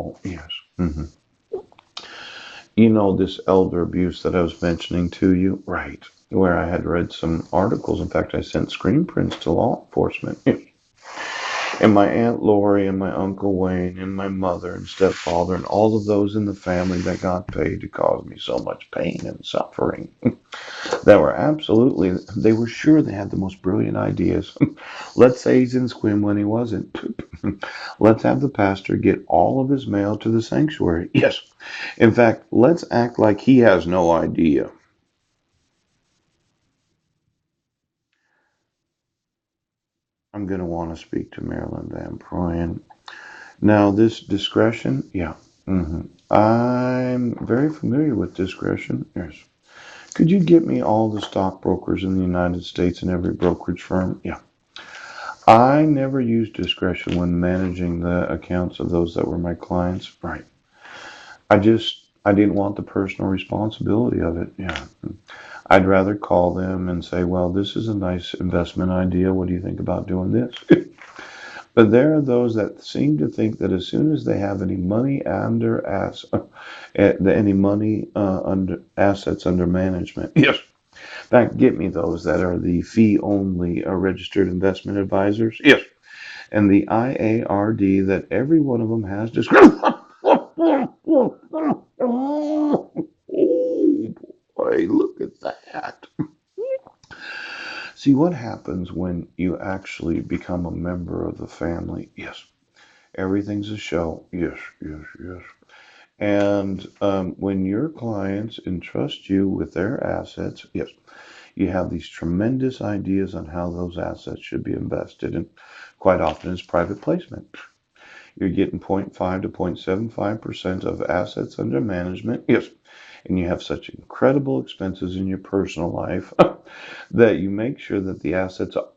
Oh, yes. Hmm. You know, this elder abuse that I was mentioning to you, right? Where I had read some articles. In fact, I sent screen prints to law enforcement. And my Aunt Lori and my Uncle Wayne and my mother and stepfather and all of those in the family that got paid to cause me so much pain and suffering that were absolutely, they were sure they had the most brilliant ideas. Let's say he's in Squim when he wasn't. Let's have the pastor get all of his mail to the sanctuary. Yes. In fact, let's act like he has no idea. I'm going to want to speak to Marilyn Van Proyen. Now, this discretion, yeah. I'm very familiar with discretion. Yes. Could you get me all the stockbrokers in the United States and every brokerage firm? Yeah. I never used discretion when managing the accounts of those that were my clients. Right. I didn't want the personal responsibility of it. Yeah. I'd rather call them and say, well, this is a nice investment idea. What do you think about doing this? But there are those that seem to think that as soon as they have any money any money under assets under management, yes. In fact, get me those that are the fee only registered investment advisors, yes, and the IARD that every one of them has discretion. Oh boy, look at that. See what happens when you actually become a member of the family. Yes, everything's a show. Yes, yes, yes. And when your clients entrust you with their assets, yes, you have these tremendous ideas on how those assets should be invested. And quite often it's private placement. You're getting 0.5 to 0.75% of assets under management. Yes. And you have such incredible expenses in your personal life that you make sure that the assets are,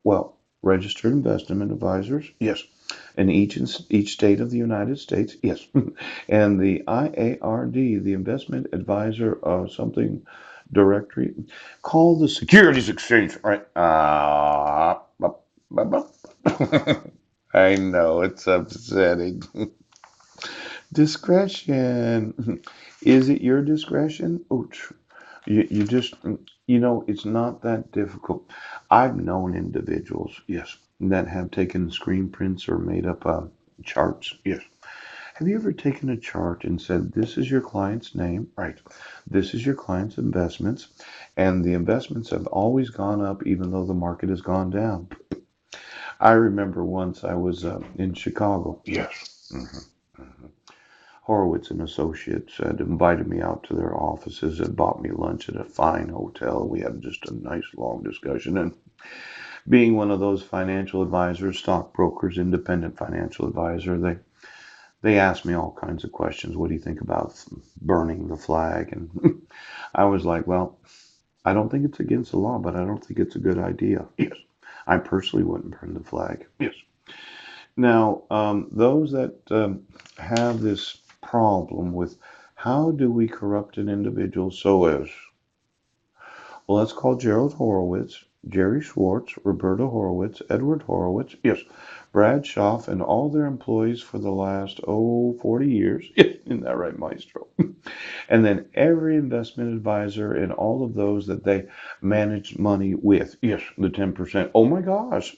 well, registered investment advisors. Yes. In each state of the United States, yes, and the IARD, the Investment Advisor something directory, called the Securities Exchange, right? I know it's upsetting. Discretion. Is it your discretion? Oh, you just, it's not that difficult. I've known individuals, yes, that have taken screen prints or made up charts. Yes. Have you ever taken a chart and said, this is your client's name, right? This is your client's investments, and the investments have always gone up even though the market has gone down? I remember once I was in Chicago. Yes. Horowitz and Associates had invited me out to their offices and bought me lunch at a fine hotel. We had just a nice long discussion. And being one of those financial advisors, stockbrokers, independent financial advisor, they asked me all kinds of questions. What do you think about burning the flag? And I was like, well, I don't think it's against the law, but I don't think it's a good idea. Yes. I personally wouldn't burn the flag. Yes. Now, those that have this problem with how do we corrupt an individual so as, well, let's call Gerald Horowitz, Jerry Schwartz, Roberta Horowitz, Edward Horowitz, yes, Brad Schaff, and all their employees for the last, 40 years. Isn't that right, Maestro? And then every investment advisor and all of those that they manage money with. Yes, the 10%. Oh my gosh.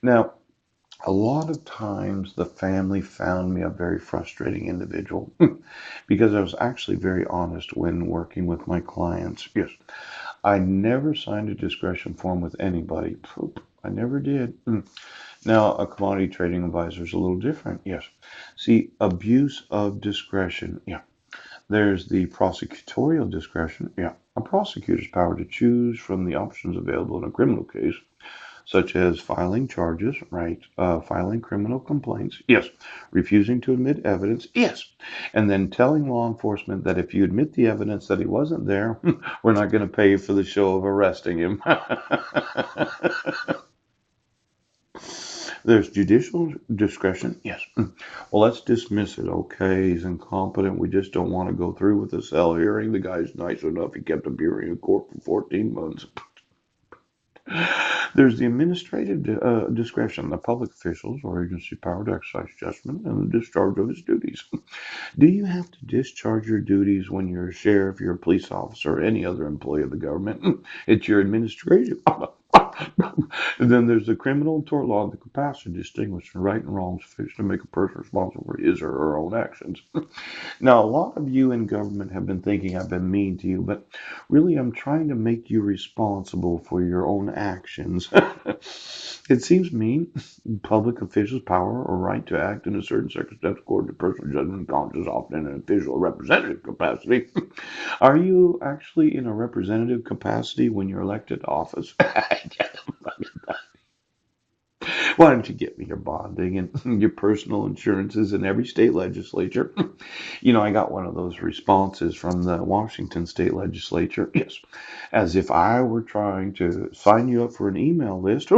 Now, a lot of times the family found me a very frustrating individual because I was actually very honest when working with my clients. Yes, I never signed a discretion form with anybody. I never did. Now, a commodity trading advisor is a little different. Yes. See, abuse of discretion. Yeah. There's the prosecutorial discretion. Yeah. A prosecutor's power to choose from the options available in a criminal case, such as filing charges, right? Filing criminal complaints, yes. Refusing to admit evidence, yes. And then telling law enforcement that if you admit the evidence that he wasn't there, we're not going to pay you for the show of arresting him. There's judicial discretion, yes. Well, let's dismiss it. Okay, he's incompetent. We just don't want to go through with the cell hearing. The guy's nice enough. He kept appearing in court for 14 months. There's the administrative discretion of the public officials or agency power to exercise judgment and the discharge of its duties. Do you have to discharge your duties when you're a sheriff, you're a police officer, or any other employee of the government? It's your administrative. And then there's the criminal and tort law, the capacity to distinguish right and wrong sufficient to make a person responsible for his or her own actions. Now, a lot of you in government have been thinking I've been mean to you, but really I'm trying to make you responsible for your own actions. It seems mean. Public officials' power or right to act in a certain circumstance according to personal judgment and conscience, often in an official or representative capacity. Are you actually in a representative capacity when you're elected to office? Why don't you get me your bonding and your personal insurances in every state legislature? I got one of those responses from the Washington state legislature. Yes, as if I were trying to sign you up for an email list.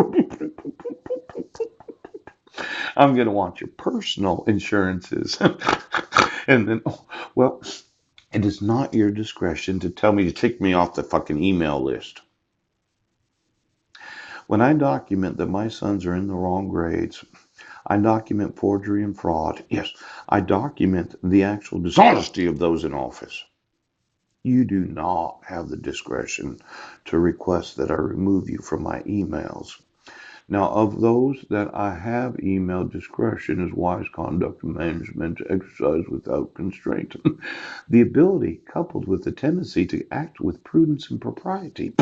I'm going to want your personal insurances. And then, well, it is not your discretion to tell me to take me off the fucking email list. When I document that my sons are in the wrong grades, I document forgery and fraud. Yes, I document the actual dishonesty of those in office. You do not have the discretion to request that I remove you from my emails. Now, of those that I have email discretion is wise conduct and management to exercise without constraint. The ability, coupled with the tendency to act with prudence and propriety.